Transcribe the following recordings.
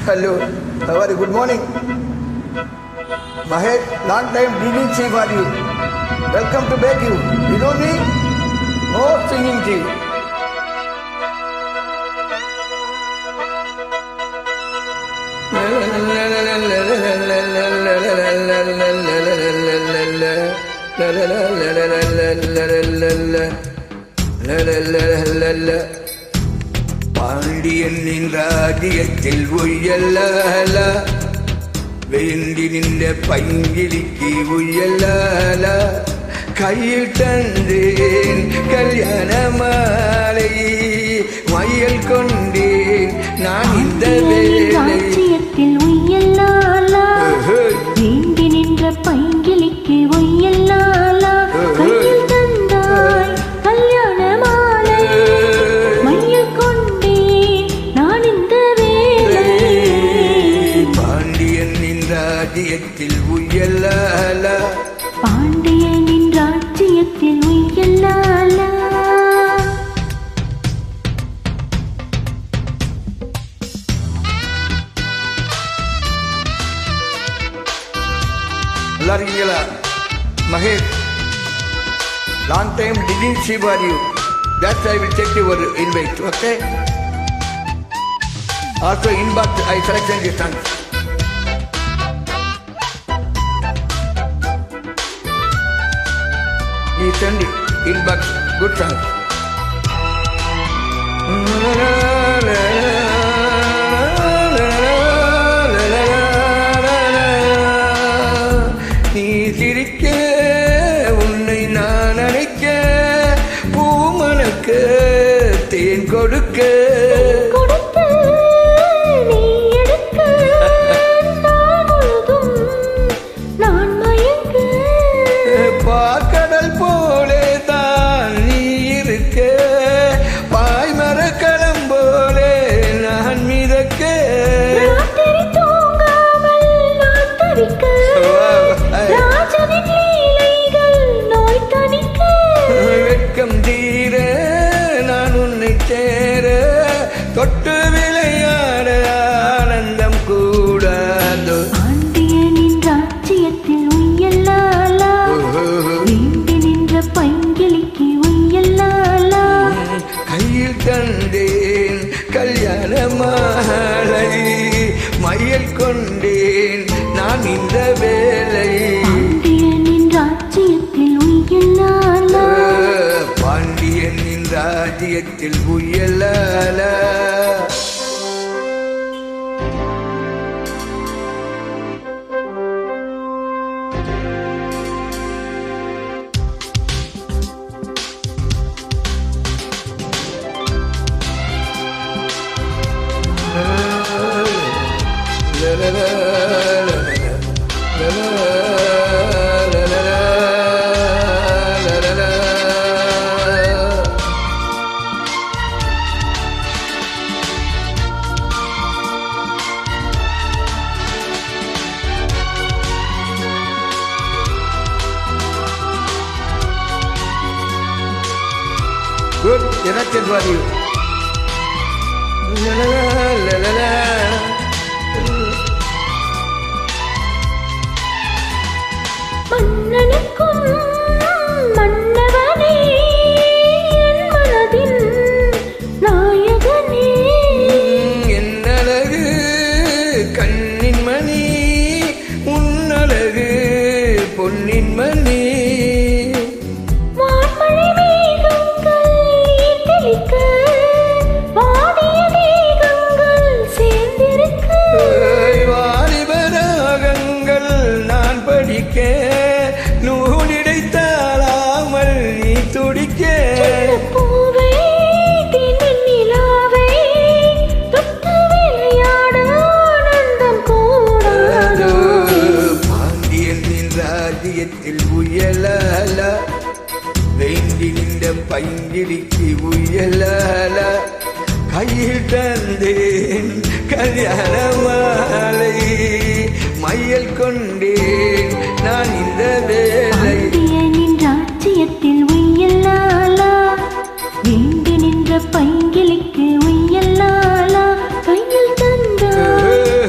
Hello, how are you? Good morning. Mahesh, long time didn't see for you. Welcome to beg you. You know me? No singing to you. பாண்டியனின் ராஜ்யத்தில் உயலால வேண்டி நின்ற பைங்கிலிக்கு உயலால கையில் தந்தேன் கல்யாண மாலை மயில் கொண்டேன் நான் இந்த ராஜ்யத்தில் உயலாலா வேண்டி நின்ற பைங்கிலிக்கு உயலாலா கையில் தந்தாய் கல்யாண மாலை மயில் கொண்டேன் நான் இந்த வேலை பாண்டியனின் ராஜ்யத்தில் உயலாலா பாண்டியனின் ராஜ்யத்தில் உயலாலா நல்லா இருக்கீங்களா Mahesh long time didn't see for you, that's I will check your invite, okay? Also inbox I selection the songs. He send it inbox good songs. நீ சிரிக்க உன்னை நான் அழைக்க பூமனுக்கு தேன் கொடுக்க கொடுத்து நீ எடுக்க நான் முழுதும் நான் மயங்க பாக்கடல் போலே தான் நீ இருக்க பாய்மரக்களம் போலே நான் மிதக்க ராத்திரி தூங்காமல் நான் தவிக்க ராஜனின் லீலைகள் நோய் தணிக்க வெட்கம் தீர நான் உன்னை சேர தொட்டு விளையாட ஆனந்தம் கூடாதோ பாண்டியனின் ராஜ்யத்தில் உயலாலா வேண்டி நின்ற பைங்கிலிக்கு உயலாலா கையில் தந்தேன் கல்யாண மாலை மயில் கொண்டேன் நான் இந்த வேலை பாண்டியனின் ராஜ்யத்தில் உயலாலா பாண்டியனின் ராஜ்யத்தில் உயலாலா Good, elected for you. La la la la la. மன்னனுக்கும் மன்னவனே என் மனதின் நாயகனே என்னழகு கண்ணின் மணி உன்னழகு பொன்னின் மணி வான்மழை மேகங்கள் தெளிக்க வாடிய தேகங்கள் சேர்ந்திருக்க வாலிபராகங்கள் நான் படிக்க நூலிடைத்தாளாமல் நீ துடிக்க பூவே தினன் நிலாவே தொட்டு விளையாட ஆனந்தம் கூடாதோ பாண்டியனின் ராஜ்யத்தில் உயலால வேண்டி நின்ற பைங்கிலிக்கு உயலால கையில் தந்தேன் கல்யாண மாலை மையல் கொண்டேன் நான் இந்த வேலை பாண்டியனின் ராஜ்யத்தில் உயலாலா வேண்டி நின்ற பைங்கிலிக்கு உயலாலா கையில் தந்தாய்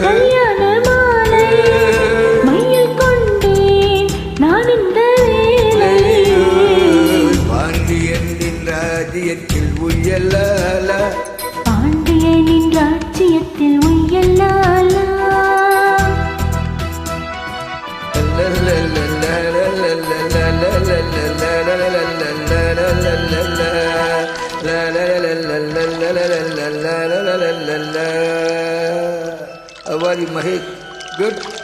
ராஜ்யத்தில் உய்யலாலா பாண்டியனின் ராஜ்யத்தில் உய்யலாலா How are you, Mahek? Good.